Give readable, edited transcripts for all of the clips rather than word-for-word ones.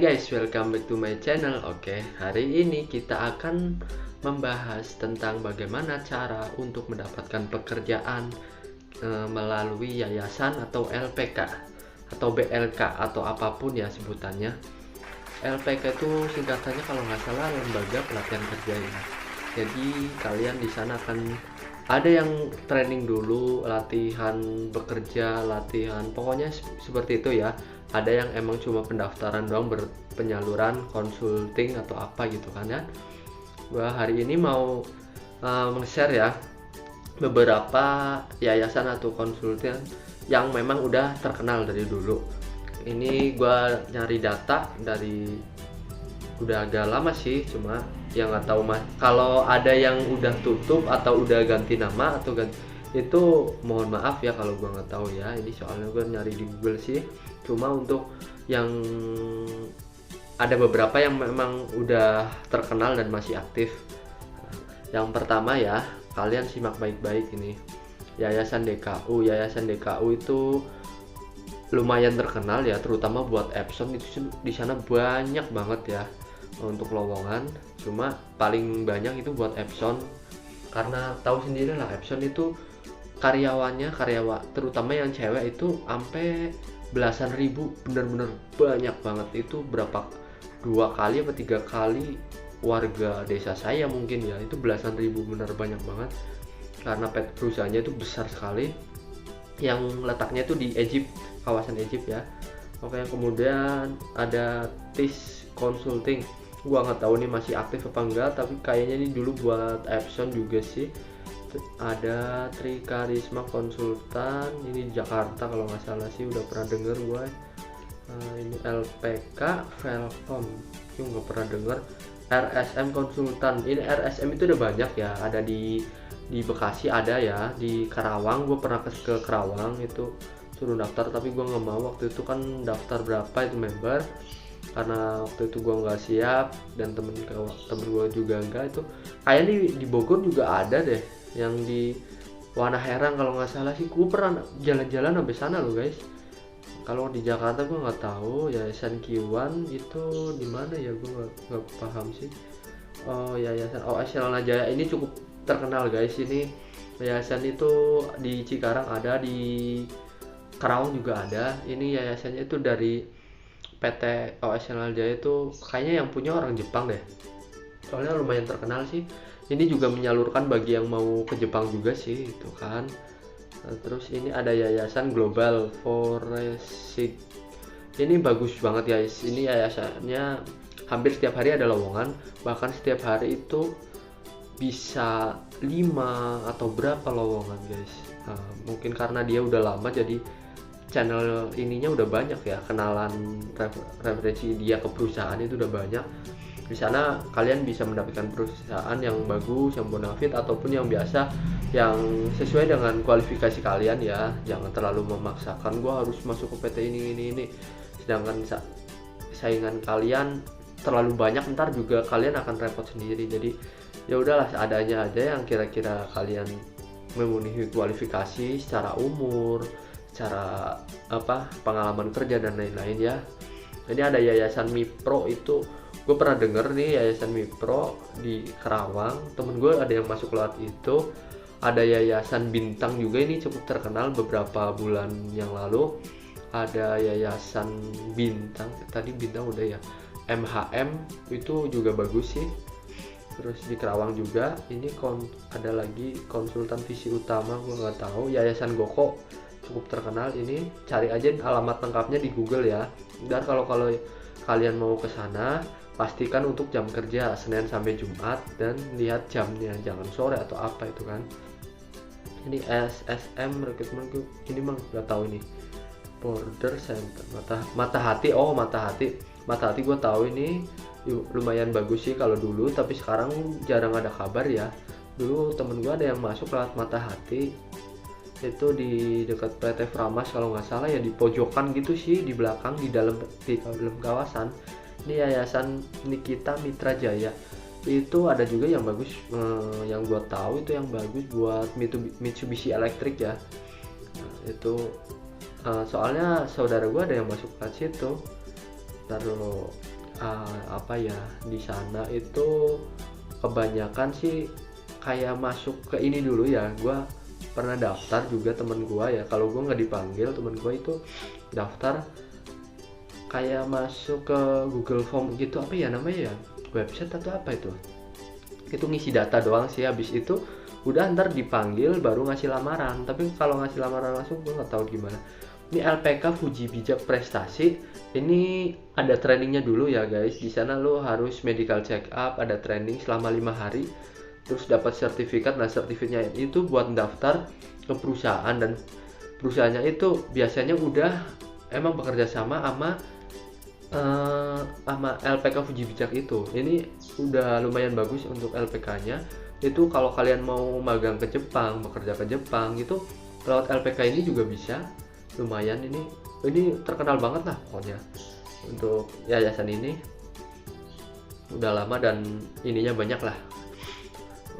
guys, welcome back to my channel. Oke, hari ini kita akan membahas tentang bagaimana cara untuk mendapatkan pekerjaan melalui yayasan atau LPK atau BLK atau apapun ya sebutannya. LPK itu singkatannya kalau nggak salah lembaga pelatihan kerja ya. Jadi kalian di sana akan ada yang training dulu, latihan bekerja, latihan pokoknya seperti itu ya. Ada yang emang cuma pendaftaran doang, berpenyaluran consulting atau apa gitu kan ya. Gua hari ini mau share ya beberapa yayasan atau konsultan yang memang udah terkenal dari dulu. Ini gua nyari data dari udah agak lama sih, cuma yang nggak tahu kalau ada yang udah tutup atau udah ganti nama atau ganti itu mohon maaf ya kalau gua nggak tahu ya. Ini soalnya gua nyari di Google sih, cuma untuk yang ada beberapa yang memang udah terkenal dan masih aktif. Yang pertama ya, kalian simak baik-baik ini, Yayasan DKU. Yayasan DKU itu lumayan terkenal ya, terutama buat Epson. Itu di sana banyak banget ya untuk lowongan, cuma paling banyak itu buat Epson, karena tahu sendiri lah Epson itu karyawan terutama yang cewek itu sampai belasan ribu, bener-bener banyak banget. Itu berapa, 2 kali apa 3 kali warga desa saya mungkin ya, itu belasan ribu, bener banyak banget, karena perusahaannya itu besar sekali, yang letaknya itu di Egypt, kawasan Egypt ya. Oke, kemudian ada TIS Consulting. Gua nggak tahu nih masih aktif apa enggak, tapi kayaknya ini dulu buat Epson juga sih. Ada Trikarisma Konsultan, ini di Jakarta kalau nggak salah sih, udah pernah denger gue. Ini LPK Velcom, itu nggak pernah denger. RSM Konsultan, ini RSM itu udah banyak ya, ada di Bekasi ada ya, di Karawang. Gue pernah ke Karawang, itu suruh daftar tapi gue nggak mau. Waktu itu kan daftar berapa itu member, karena waktu itu gue nggak siap dan temen gue juga enggak. Itu kayaknya di Bogor juga ada deh, yang di Wana Herang kalau nggak salah sih. Gue pernah jalan-jalan sampai sana loh guys. Kalau di Jakarta gue nggak tahu. Yayasan Q1 itu di mana ya, gue nggak paham sih. Oh, Yayasan OS Jaya ini cukup terkenal guys. Ini yayasan itu di Cikarang ada, di Karawang juga ada. Ini yayasannya itu dari PT OS Jaya, itu kayaknya yang punya orang Jepang deh, soalnya lumayan terkenal sih. Ini juga menyalurkan bagi yang mau ke Jepang juga sih itu kan. Terus ini ada Yayasan Global Foresight. Ini bagus banget guys. Ini yayasannya hampir setiap hari ada lowongan, bahkan setiap hari itu bisa 5 atau berapa lowongan guys. Mungkin karena dia udah lama, jadi channel ininya udah banyak ya, kenalan referensi dia ke perusahaan itu udah banyak. Di sana kalian bisa mendapatkan perusahaan yang bagus, yang bonafit ataupun yang biasa, yang sesuai dengan kualifikasi kalian ya. Jangan terlalu memaksakan gua harus masuk ke PT ini, sedangkan saingan kalian terlalu banyak, ntar juga kalian akan repot sendiri. Jadi ya udahlah, seadanya aja yang kira-kira kalian memenuhi kualifikasi secara umur, secara pengalaman kerja dan lain-lain ya. Ini ada Yayasan Mipro, itu gue pernah denger nih, Yayasan Mipro di Karawang. Temen gue ada yang masuk lewat itu. Ada Yayasan Bintang juga, ini cukup terkenal beberapa bulan yang lalu. Ada Yayasan Bintang, tadi Bintang udah ya. MHM itu juga bagus sih. Terus di Karawang juga ini ada lagi Konsultan Visi Utama, gue nggak tahu. Yayasan Goko cukup terkenal, ini cari aja alamat lengkapnya di Google ya. Dan kalau kalian mau ke sana, pastikan untuk jam kerja Senin sampai Jumat dan lihat jamnya, jangan sore atau apa itu kan. Ini SSM Recruitment Group, ini mah nggak tahu ini. Border Center Matahati gue tahu, ini lumayan bagus sih kalau dulu, tapi sekarang jarang ada kabar ya. Dulu temen gue ada yang masuk lewat Matahati, itu di dekat PT Framas kalau nggak salah ya, di pojokan gitu sih, di belakang, di dalam kawasan. Ini Yayasan Nikita Mitra Jaya, itu ada juga yang bagus. Yang gue tahu itu yang bagus buat Mitsubishi Electric ya. Itu soalnya saudara gue ada yang masuk ke situ. Ntar dulu, apa ya, di sana itu kebanyakan sih kayak masuk ke ini dulu ya. Gua pernah daftar juga, temen gua ya, kalau gua nggak dipanggil, temen gua itu daftar kayak masuk ke Google Form gitu, apa ya namanya ya, website atau apa itu ngisi data doang sih. Habis itu udah ntar dipanggil baru ngasih lamaran. Tapi kalau ngasih lamaran langsung gue nggak tahu gimana. Ini LPK Fuji Bijak Prestasi, ini ada trainingnya dulu ya guys. Di sana lo harus medical check up, ada training selama 5 hari, terus dapat sertifikat. Nah, sertifikatnya itu buat daftar ke perusahaan, dan perusahaannya itu biasanya udah emang bekerja sama sama LPK Fuji Bijak itu. Ini udah lumayan bagus untuk LPK-nya. Itu kalau kalian mau magang ke Jepang, bekerja ke Jepang itu lewat LPK ini juga bisa. Lumayan, ini terkenal banget lah pokoknya untuk yayasan ini. Udah lama dan ininya banyak lah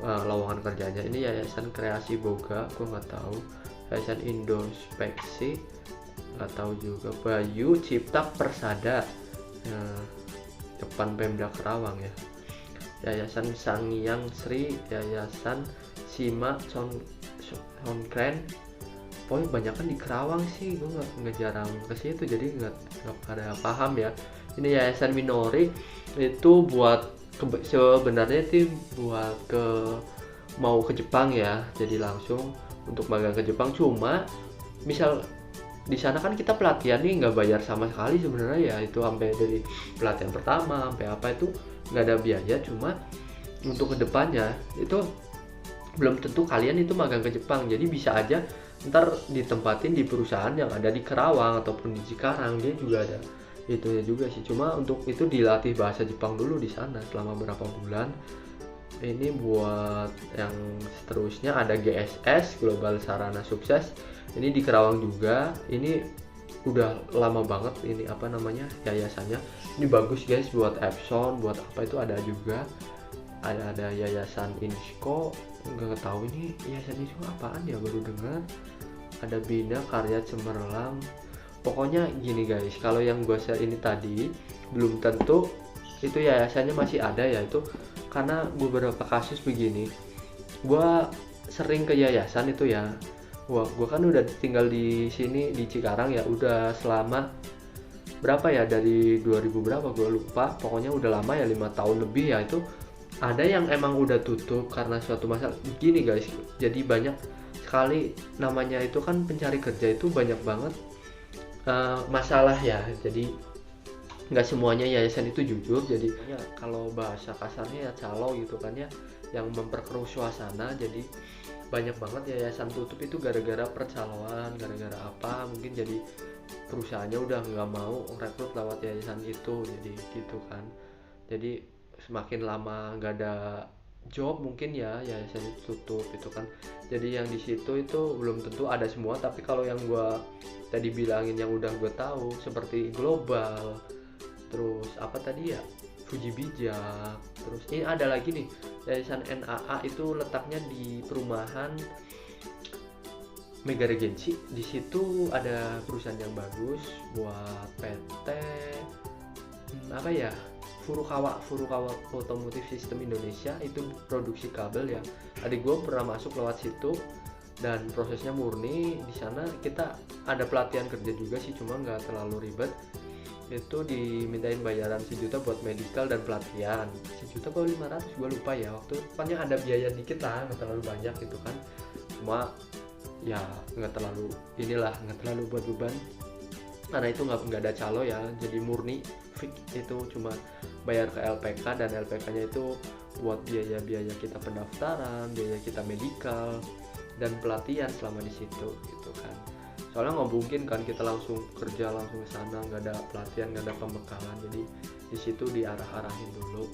lowongan kerjanya. Ini Yayasan Kreasi Boga, gue nggak tahu. Yayasan Indospeksi nggak tahu juga. Bayu Cipta Persada, depan Pemda Kerawang ya. Yayasan Sangyang Sri, Yayasan Sima Sonkren. Pokoknya banyak kan di Kerawang sih, gue nggak jarang ke situ, jadi nggak pada paham ya. Ini Yayasan Minori itu buat sebenarnya itu buat mau ke Jepang ya, jadi langsung untuk magang ke Jepang. Cuma misal di sana kan kita pelatihan nih nggak bayar sama sekali sebenarnya ya, itu sampai dari pelatihan pertama sampai apa itu nggak ada biaya. Cuma untuk kedepannya itu belum tentu kalian itu magang ke Jepang, jadi bisa aja ntar ditempatin di perusahaan yang ada di Kerawang ataupun di Cikarang. Dia juga ada itunya juga sih, cuma untuk itu dilatih bahasa Jepang dulu di sana selama berapa bulan. Ini buat yang seterusnya ada GSS, Global Sarana Sukses. Ini di Kerawang juga. Ini udah lama banget ini apa namanya yayasannya. Ini bagus guys, buat Epson, buat apa itu ada juga. Ada Yayasan Insko, nggak tahu ini yayasan itu apaan ya, baru dengar. Ada Bina Karya Cemerlang. Pokoknya gini guys, kalau yang gue share ini tadi belum tentu itu yayasannya masih ada ya. Itu karena beberapa kasus begini, gue sering ke yayasan itu ya. Gue kan udah tinggal di sini di Cikarang ya, udah selama berapa ya, dari 2000 berapa gue lupa, pokoknya udah lama ya, 5 tahun lebih ya. Itu ada yang emang udah tutup karena suatu masalah gini guys. Jadi banyak sekali namanya itu kan pencari kerja itu banyak banget masalah ya. Jadi nggak semuanya yayasan itu jujur. Jadi ya, kalau bahasa kasarnya ya calo gitu kan ya, yang memperkeruh suasana. Jadi banyak banget yayasan tutup itu gara-gara percaloan, gara-gara apa mungkin. Jadi perusahaannya udah nggak mau rekrut lewat yayasan itu, jadi gitu kan. Jadi semakin lama nggak ada job mungkin ya, yayasan itu tutup itu kan. Jadi yang di situ itu belum tentu ada semua. Tapi kalau yang gua tadi bilangin yang udah gue tahu seperti Global, terus apa tadi ya, Fuji Bijak, terus ini ada lagi nih Yayasan NAA, itu letaknya di perumahan Mega Regency. Di situ ada perusahaan yang bagus buat PT apa ya, Furukawa Automotive System Indonesia, itu produksi kabel ya. Adik gue pernah masuk lewat situ dan prosesnya murni. Di sana kita ada pelatihan kerja juga sih, cuma nggak terlalu ribet. Itu dimintain bayaran 1 juta buat medical dan pelatihan. 1 juta atau 500 gue lupa ya, waktu pokoknya ada biaya dikit lah, nggak terlalu banyak gitu kan. Cuma ya nggak terlalu buat beban karena itu nggak ada calo ya, jadi murni fix. Itu cuma bayar ke LPK, dan LPK-nya itu buat biaya-biaya kita pendaftaran, biaya kita medical dan pelatihan selama di situ gitu kan. Soalnya nggak mungkin kan kita langsung kerja langsung ke sana, nggak ada pelatihan, nggak ada pembekalan. Jadi di situ diarah-arahin dulu.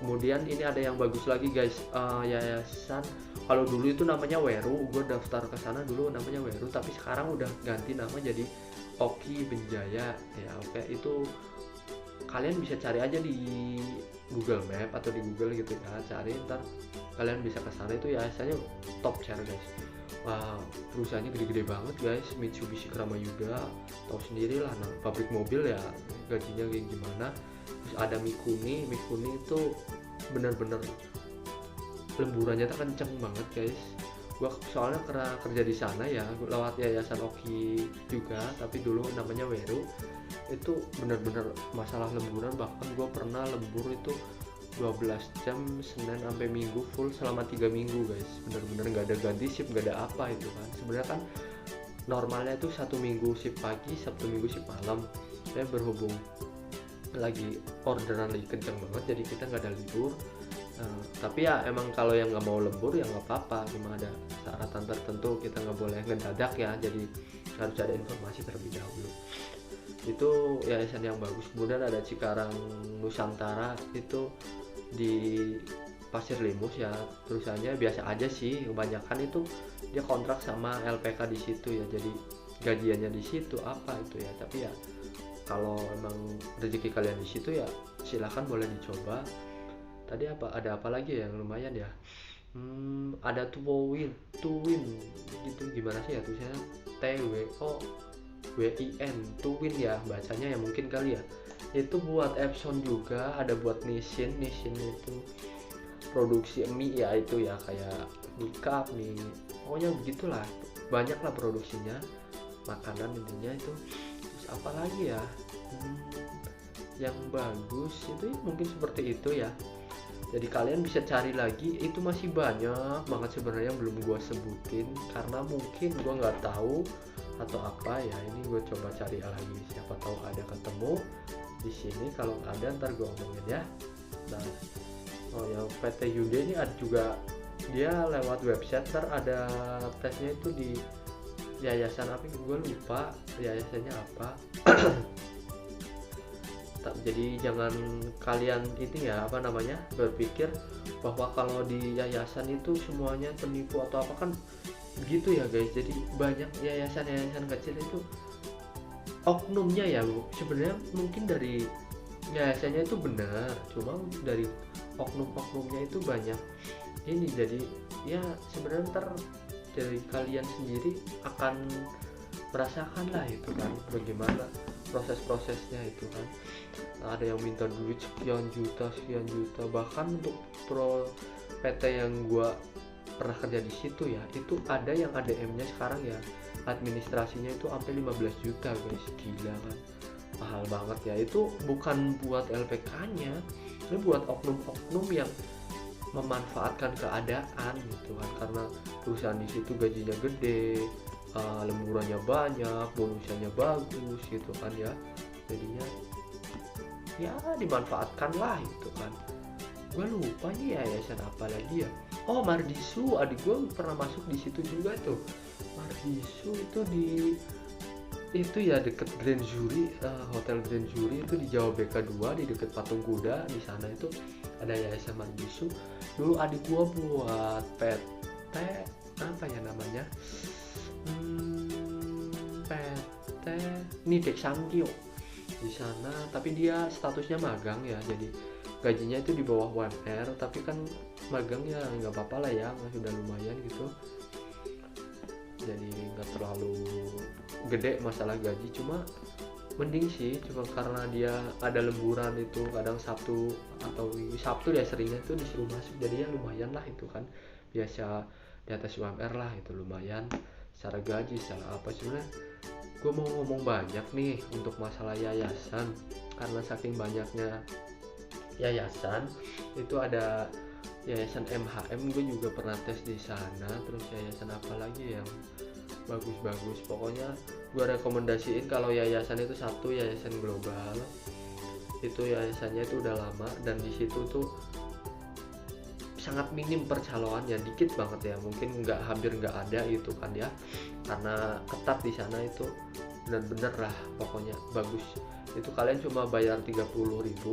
Kemudian ini ada yang bagus lagi guys, yayasan, kalau dulu itu namanya Weru. Gue daftar ke sana dulu namanya Weru, tapi sekarang udah ganti nama jadi Oki Benjaya ya. Oke, itu kalian bisa cari aja di Google Map atau di Google gitu ya, cari, ntar kalian bisa ke sana. Itu yayasannya top share guys. Wah, perusahaannya gede-gede banget guys. Mitsubishi Kramayuda, tahu sendiri lah, nah, pabrik mobil ya, gajinya kayak gimana. Terus ada Mikuni itu bener-bener lemburannya tuh kenceng banget guys. Gua soalnya kerja di sana ya, lewat yayasan Oki juga, tapi dulu namanya Weru. Itu bener-bener masalah lemburan, bahkan gua pernah lembur itu 12 jam Senin sampai Minggu full selama 3 minggu guys. Bener-bener nggak ada ganti shift, nggak ada apa itu kan. Sebenarnya kan normalnya itu 1 minggu shift pagi, Sabtu Minggu shift malam. Saya berhubung lagi orderan lagi kenceng banget, jadi kita nggak ada libur. Tapi ya emang kalau yang nggak mau lembur ya nggak apa-apa, cuma ada syaratan tertentu, kita nggak boleh ngedadak ya, jadi harus ada informasi terlebih dahulu. Itu yayasan yang bagus. Kemudian ada Cikarang Nusantara, itu di Pasir Limus ya, perusahaannya biasa aja sih, kebanyakan itu dia kontrak sama LPK di situ ya, jadi gajiannya di situ apa itu ya. Tapi ya kalau emang rezeki kalian di situ ya silahkan, boleh dicoba. Tadi ada apa lagi ya yang lumayan ya? Ada Tuwin gitu, gimana sih ya tulisannya? TWOWIN, Tuwin ya bacanya ya, mungkin kali ya. Itu buat Epson juga, ada buat Nissin itu produksi mie ya, itu ya kayak mie cup, mie, pokoknya begitulah, banyak lah produksinya, makanan intinya itu. Terus apa lagi ya yang bagus itu ya, mungkin seperti itu ya. Jadi kalian bisa cari lagi, itu masih banyak banget sebenarnya yang belum gue sebutin karena mungkin gue nggak tahu atau apa ya. Ini gue coba cari lagi, siapa tahu ada ketemu di sini. Kalau ada ntar gue omongin ya. Nah, yang PT Hyundai ini ada juga, dia lewat website, ntar ada tesnya itu di yayasan apa, gue lupa yayasannya apa. Jadi jangan kalian itu ya berpikir bahwa kalau di yayasan itu semuanya penipu atau apa, kan gitu ya guys. Jadi banyak yayasan kecil itu oknumnya ya, sebenarnya mungkin dari yayasannya itu benar, cuma dari oknum-oknumnya itu banyak ini. Jadi ya sebenarnya ntar dari kalian sendiri akan merasakan lah itu kan, bagaimana proses-prosesnya itu kan. Ada yang minta duit sekian juta, bahkan untuk PT yang gua pernah kerja di situ ya, itu ada yang ADM-nya sekarang ya, administrasinya itu sampai 15 juta guys, gila kan, mahal banget ya. Itu bukan buat LPK-nya, ini buat oknum-oknum yang memanfaatkan keadaan gitu kan, karena perusahaan di situ gajinya gede, lemburannya banyak, bonusnya bagus gitu kan ya, jadinya ya dimanfaatkan lah itu kan. Gue lupa nih yayasan apa lagi ya. Oh, Mardisu, adik gue pernah masuk di situ juga tuh. Mardisu itu itu ya deket Grand Jury, Hotel Grand Jury itu di Jawa BK2, di deket Patung Kuda. Di sana itu ada yayasan Mardisu. Dulu adik gue buat PT apa ya namanya, PT Nidek Sangkyo di sana, tapi dia statusnya magang ya, jadi gajinya itu di bawah UMR, tapi kan magang ya nggak apa-apa lah ya, sudah lumayan gitu, jadi nggak terlalu gede masalah gaji. Cuma mending sih, cuma karena dia ada lemburan itu kadang Sabtu ya, seringnya tuh disuruh masuk, jadi ya lumayan lah itu kan, biasa di atas UMR lah, itu lumayan secara gaji, secara apa. Sebenarnya gue mau ngomong banyak nih untuk masalah yayasan, karena saking banyaknya yayasan. Itu ada yayasan MHM, gue juga pernah tes di sana. Terus yayasan apa lagi yang bagus-bagus, pokoknya gue rekomendasiin kalau yayasan itu satu, Yayasan Global. Itu yayasannya itu udah lama, dan di situ tuh sangat minim percaloannya, dikit banget ya, mungkin hampir nggak ada gitu kan ya, karena ketat di sana. Itu bener-bener lah pokoknya bagus. Itu kalian cuma bayar 30.000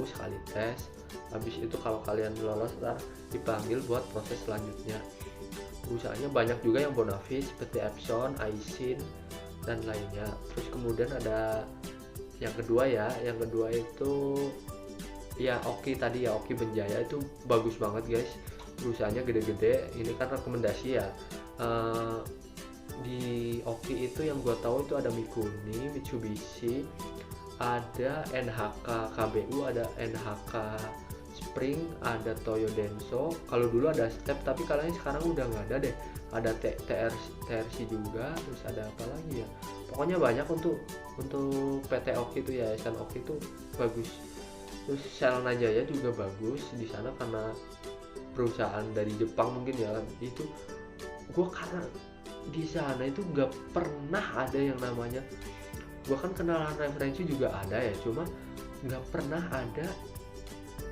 sekali tes, habis itu kalau kalian lolos ntar dipanggil buat proses selanjutnya. Perusahaannya banyak juga yang bonafit seperti Epson, Aisin dan lainnya. Terus kemudian ada yang kedua itu ya Oki tadi ya, Oki Benjaya, itu bagus banget guys, perusahaannya gede-gede. Ini kan rekomendasi ya. Di Oki itu yang gue tahu itu ada Mikuni, Mitsubishi, ada NHK KBU, ada NHK Spring, ada Toyo Denso. Kalau dulu ada Step, tapi kayaknya sekarang udah nggak ada deh. Ada TRC juga, terus ada apa lagi ya, pokoknya banyak. Untuk PT Oki itu, Yayasan Oki itu bagus. Terus Selna Jaya juga bagus di sana karena perusahaan dari Jepang mungkin ya. Itu gue karena di sana itu nggak pernah ada yang namanya, gue kan kenalan referensi juga ada ya, cuma nggak pernah ada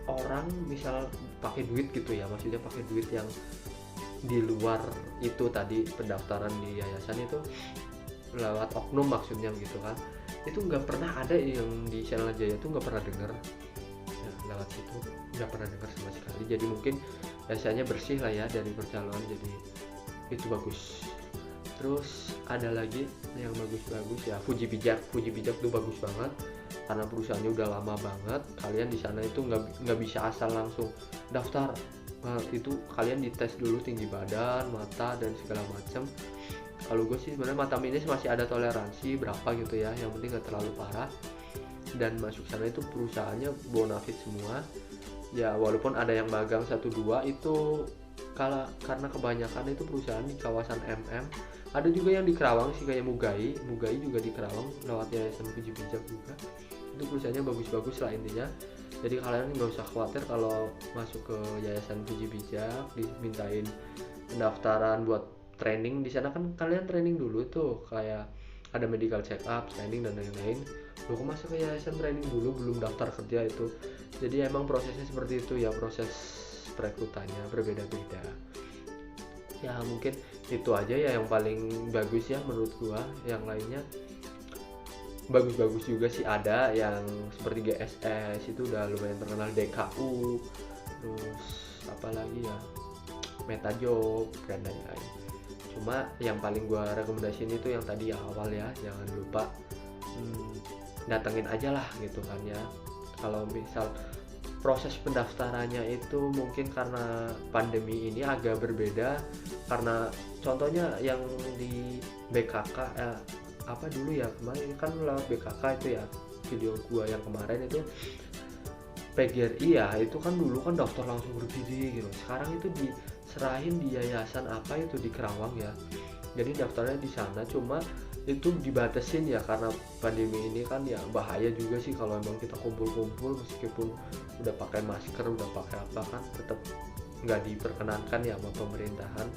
orang misal pakai duit gitu ya, maksudnya pakai duit yang di luar itu tadi pendaftaran di yayasan itu lewat oknum maksudnya gitu kan. Itu nggak pernah ada yang di Selna Jaya itu, nggak pernah dengar ya, lewat situ nggak pernah dengar sama sekali. Jadi mungkin biasanya bersih lah ya dari percaloan, jadi itu bagus. Terus ada lagi yang bagus-bagus ya, Fuji Bijak tuh bagus banget karena perusahaannya udah lama banget. Kalian di sana itu nggak bisa asal langsung daftar. Itu kalian dites dulu tinggi badan, mata, dan segala macam. Kalau gue sih sebenarnya mata minus masih ada toleransi berapa gitu ya, yang penting nggak terlalu parah. Dan masuk sana itu perusahaannya bonafit semua ya, walaupun ada yang magang 1-2 itu karena kebanyakan itu perusahaan di kawasan MM. Ada juga yang di Kerawang sih, kayak Mugai juga di Kerawang lewat Yayasan Fuji Bijak juga. Itu perusahaannya bagus-bagus lah intinya. Jadi kalian nggak usah khawatir kalau masuk ke Yayasan Fuji Bijak dimintain pendaftaran buat training. Di sana kan kalian training dulu tuh, kayak ada medical check up, training dan lain-lain. Lo kok masuk ke yayasan training dulu belum daftar kerja itu. Jadi emang prosesnya seperti itu ya, proses perekrutannya berbeda-beda. Ya mungkin itu aja ya yang paling bagus ya menurut gua. Yang lainnya bagus-bagus juga sih, ada yang seperti GSS itu udah lumayan terkenal, DKU, terus apa lagi ya, Metajob dan lain-lain. Cuma yang paling gua rekomendasiin itu yang tadi awal ya, jangan lupa datengin aja lah gitu kan ya. Kalau misal proses pendaftarannya itu mungkin karena pandemi ini agak berbeda, karena contohnya yang di BKK apa dulu ya, kemarin kan lewat BKK itu ya, video gua yang kemarin itu PGRI ya, itu kan dulu kan daftar langsung berdiri gitu. Sekarang itu diserahin di yayasan apa itu di Kerawang ya, jadi daftarnya di sana. Cuma itu dibatasin ya karena pandemi ini kan ya, bahaya juga sih kalau emang kita kumpul-kumpul, meskipun udah pakai masker, udah pakai apa kan tetap nggak diperkenankan ya sama pemerintahan.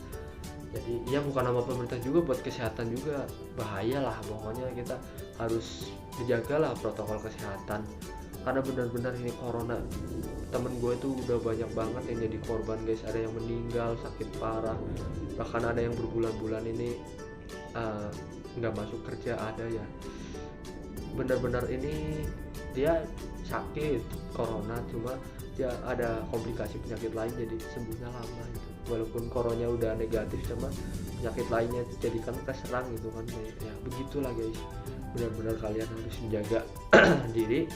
Jadi ya bukan sama pemerintah juga, buat kesehatan juga bahaya lah. Pokoknya kita harus menjaga lah protokol kesehatan, karena benar-benar ini corona, temen gue tuh udah banyak banget yang jadi korban guys. Ada yang meninggal sakit parah, bahkan ada yang berbulan-bulan ini nggak masuk kerja ada ya. Benar-benar ini dia sakit corona, cuma dia ada komplikasi penyakit lain jadi sembuhnya lama gitu. Walaupun coronanya udah negatif, cuma penyakit lainnya jadi kan keserang gitu kan ya. Begitulah guys, benar-benar kalian harus menjaga diri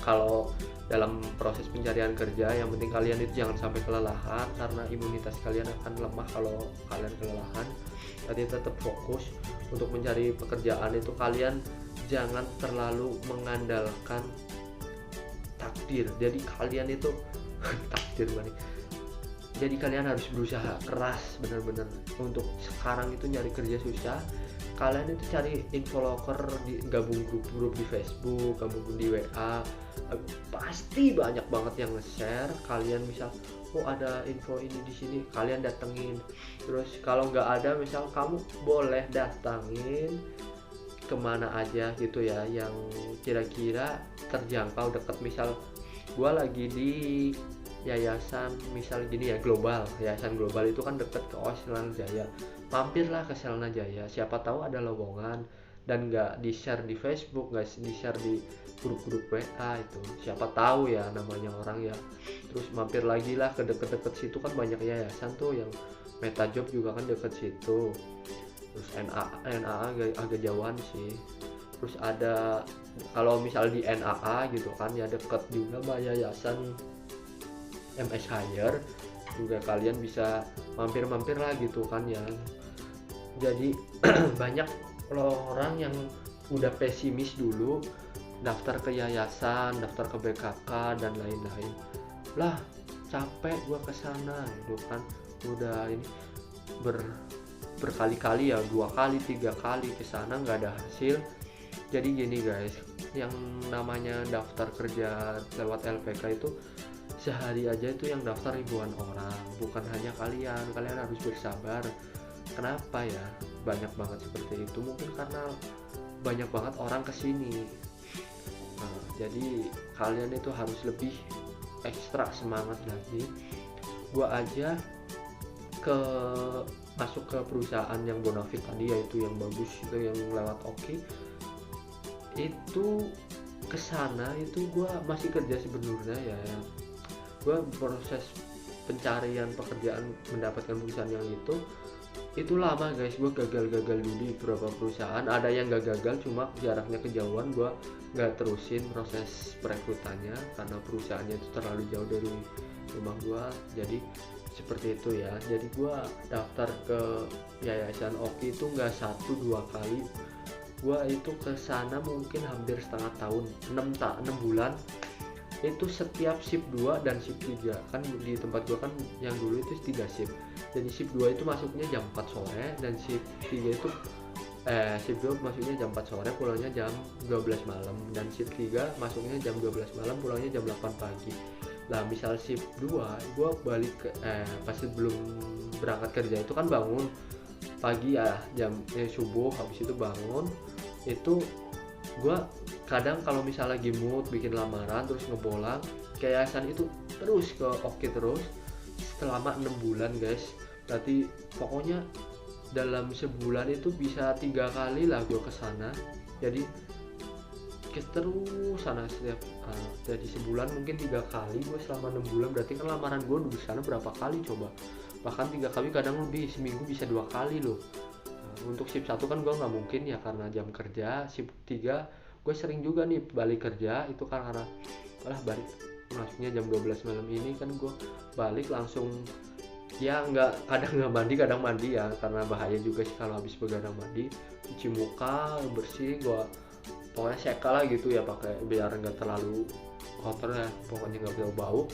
kalau dalam proses pencarian kerja. Yang penting kalian itu jangan sampai kelelahan, karena imunitas kalian akan lemah kalau kalian kelelahan. Jadi tetap fokus untuk mencari pekerjaan itu. Kalian jangan terlalu mengandalkan takdir. Jadi kalian itu takdir banget. Jadi kalian harus berusaha keras benar-benar. Untuk sekarang itu nyari kerja susah, kalian itu cari info loker, gabung grup-grup di Facebook, gabung di WA, pasti banyak banget yang nge-share. Kalian misal ada info ini di sini, kalian datengin. Terus kalau nggak ada, misal kamu boleh datangin kemana aja gitu ya, yang kira-kira terjangkau deket. Misal gua lagi di yayasan misal gini ya, global, yayasan global itu kan deket ke Selna Jaya, mampirlah ke Selna Jaya. Siapa tahu ada lowongan dan nggak di share di Facebook, nggak di share di grup-grup WA itu, siapa tahu ya namanya orang ya. Terus mampir lagi lah ke deket-deket situ, kan banyak yayasan tuh, yang Metajob juga kan deket situ. Terus NAA agak jauhan sih. Terus ada kalau misal di NAA gitu kan ya, deket juga sama yayasan MS Hire juga, kalian bisa mampir-mampir lah gitu kan ya. Jadi banyak orang yang udah pesimis dulu, daftar ke yayasan, daftar ke BKK dan lain-lain. Lah, capek gua ke sana gitu kan. Udah ini berkali-kali ya, 2 kali 3 kali ke sana nggak ada hasil. Jadi gini guys, yang namanya daftar kerja lewat LPK itu sehari aja itu yang daftar ribuan orang, bukan hanya kalian harus bersabar. Kenapa ya banyak banget seperti itu? Mungkin karena banyak banget orang kesini. Nah, jadi kalian itu harus lebih ekstra semangat lagi. Gua aja ke masuk ke perusahaan yang bonafit tadi, yaitu yang bagus itu, yang lewat Oki itu, kesana itu gue masih kerja sebenarnya ya. Gue proses pencarian pekerjaan mendapatkan perusahaan yang itu lama guys. Gue gagal dulu di beberapa perusahaan, ada yang gak gagal cuma jaraknya kejauhan, gue gak terusin proses perekrutannya karena perusahaannya itu terlalu jauh dari rumah gue. Jadi seperti itu ya. Jadi gue daftar ke yayasan Oki itu nggak 1-2 kali. Gue itu ke sana mungkin hampir setengah tahun, 6 bulan. Itu setiap shift 2 dan shift 3 kan di tempat gue kan yang dulu itu 3 shift. Jadi shift 2 itu masuknya jam 4 sore dan shift 3 itu shift 2 masuknya jam 4 sore, pulangnya jam 12 malam, dan shift 3 masuknya jam 12 malam, pulangnya jam 8 pagi. Nah misal shift 2 gue balik ke pas sebelum berangkat kerja itu kan bangun pagi ya, jam subuh, habis itu bangun itu gue kadang kalau misalnya lagi mood bikin lamaran terus ngebolang ke yayasan itu terus ke Oki terus selama 6 bulan guys. Berarti pokoknya dalam sebulan itu bisa 3 kali lah gue kesana. Jadi terus sana setiap jadi sebulan mungkin 3 kali gue selama 6 bulan. Berarti kan lamaran gue di sana berapa kali coba, bahkan 3 kali, kadang lebih, seminggu bisa 2 kali loh. Untuk shift 1 kan gue nggak mungkin ya karena jam kerja. Shift 3 gue sering juga nih balik kerja itu kan karena balik masuknya jam 12 malam ini kan gue balik langsung ya, kadang nggak mandi, kadang mandi ya, karena bahaya juga sih kalau habis begadang mandi, cuci muka bersih, gue pokoknya seka lah gitu ya, pakai biar nggak terlalu kotor ya, pokoknya nggak bau.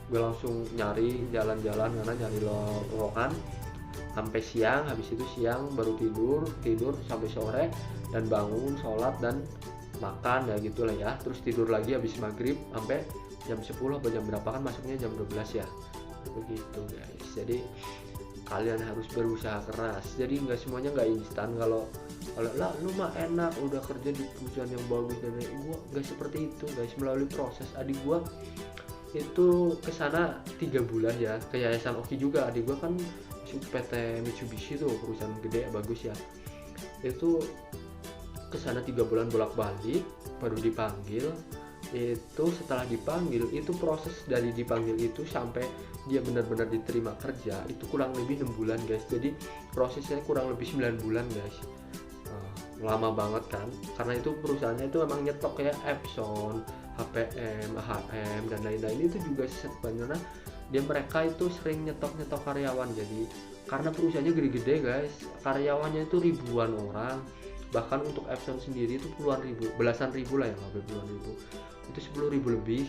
Gue langsung nyari jalan-jalan karena nyari lowongan sampai siang. Habis itu siang baru tidur sampai sore dan bangun sholat dan makan ya gitulah ya, terus tidur lagi habis maghrib sampai jam 10 atau jam berapa kan masuknya jam 12 ya, begitu guys. Jadi kalian harus berusaha keras, jadi nggak semuanya nggak instan. Kalau lah lu mah enak udah kerja di perusahaan yang bagus dan gua nggak seperti itu guys. Melalui proses, adik gua itu kesana 3 bulan ya, ke yayasan Oki juga. Adik gua kan PT Mitsubishi tuh perusahaan gede bagus ya, itu kesana 3 bulan bolak-balik baru dipanggil. Itu setelah dipanggil itu proses dari dipanggil itu sampai dia benar-benar diterima kerja itu kurang lebih 6 bulan guys. Jadi prosesnya kurang lebih 9 bulan guys. Lama banget kan, karena itu perusahaannya itu memang nyetok ya, Epson, HPM, AHM dan lain-lain. Itu juga sebenarnya mereka itu sering nyetok karyawan. Jadi karena perusahaannya gede-gede guys, karyawannya itu ribuan orang. Bahkan untuk Epson sendiri itu puluhan ribu, belasan ribu lah ya, nggak puluhan ribu, itu 10.000 lebih.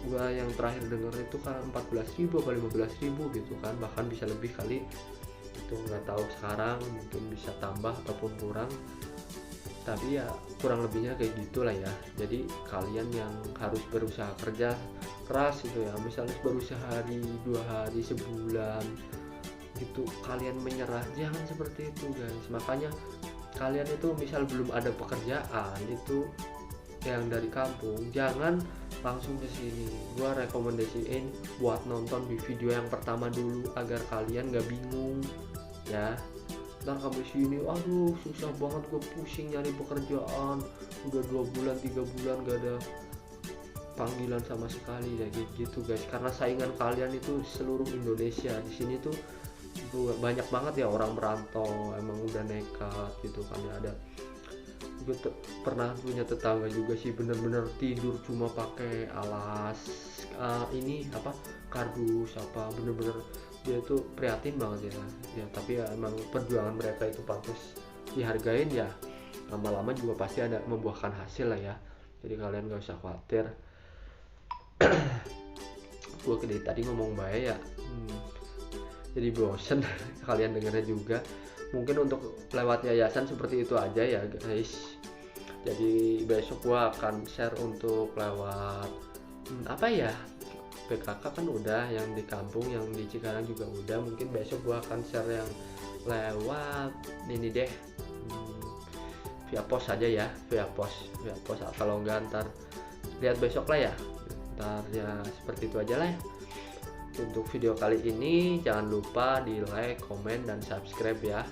Gua yang terakhir denger itu kan 14.000 atau 15.000 gitu kan, bahkan bisa lebih kali. Itu nggak tahu sekarang, mungkin bisa tambah ataupun kurang, tapi ya kurang lebihnya kayak gitulah ya. Jadi kalian yang harus berusaha kerja keras itu ya, misalnya baru sehari 2 hari sebulan gitu kalian menyerah, jangan seperti itu guys. Makanya kalian itu misal belum ada pekerjaan itu yang dari kampung, jangan langsung ke sini. Gua rekomendasiin buat nonton di video yang pertama dulu agar kalian gak bingung ya. Ntar kamu sini, aduh susah banget, gue pusing nyari pekerjaan, udah 2 bulan 3 bulan gak ada panggilan sama sekali ya gitu guys. Karena saingan kalian itu seluruh Indonesia. Di sini tuh banyak banget ya orang merantau, emang udah nekat gitu kan ya. Ada gue pernah punya tetangga juga sih bener-bener tidur cuma pakai alas ini apa kardus apa, bener-bener dia itu prihatin banget ya. Tapi ya emang perjuangan mereka itu pantas dihargain ya, lama-lama juga pasti ada membuahkan hasil lah ya, jadi kalian gak usah khawatir. Gue dari tadi ngomong baik ya, jadi bosen kalian dengernya juga. Mungkin untuk lewat yayasan seperti itu aja ya guys. Jadi besok gue akan share untuk lewat apa ya, PKK kan udah, yang di kampung, yang di Cikarang juga udah. Mungkin besok gue akan share yang lewat ini deh, via pos aja ya, via pos. Kalau enggak ntar lihat besok lah ya, ntar ya seperti itu aja lah ya. Untuk video kali ini jangan lupa di like, komen, dan subscribe ya.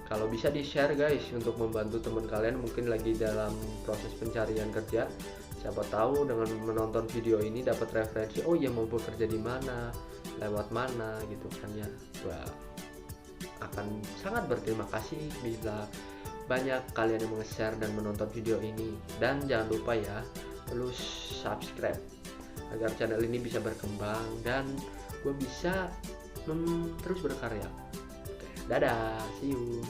Kalau bisa di share guys, untuk membantu teman kalian mungkin lagi dalam proses pencarian kerja. Siapa tahu dengan menonton video ini dapat referensi, oh iya mau bekerja di mana, lewat mana gitu kan ya. Wah, akan sangat berterima kasih bila banyak kalian yang nge-share dan menonton video ini. Dan jangan lupa ya, perlu subscribe agar channel ini bisa berkembang dan gue bisa terus berkarya. Oke, dadah, see you.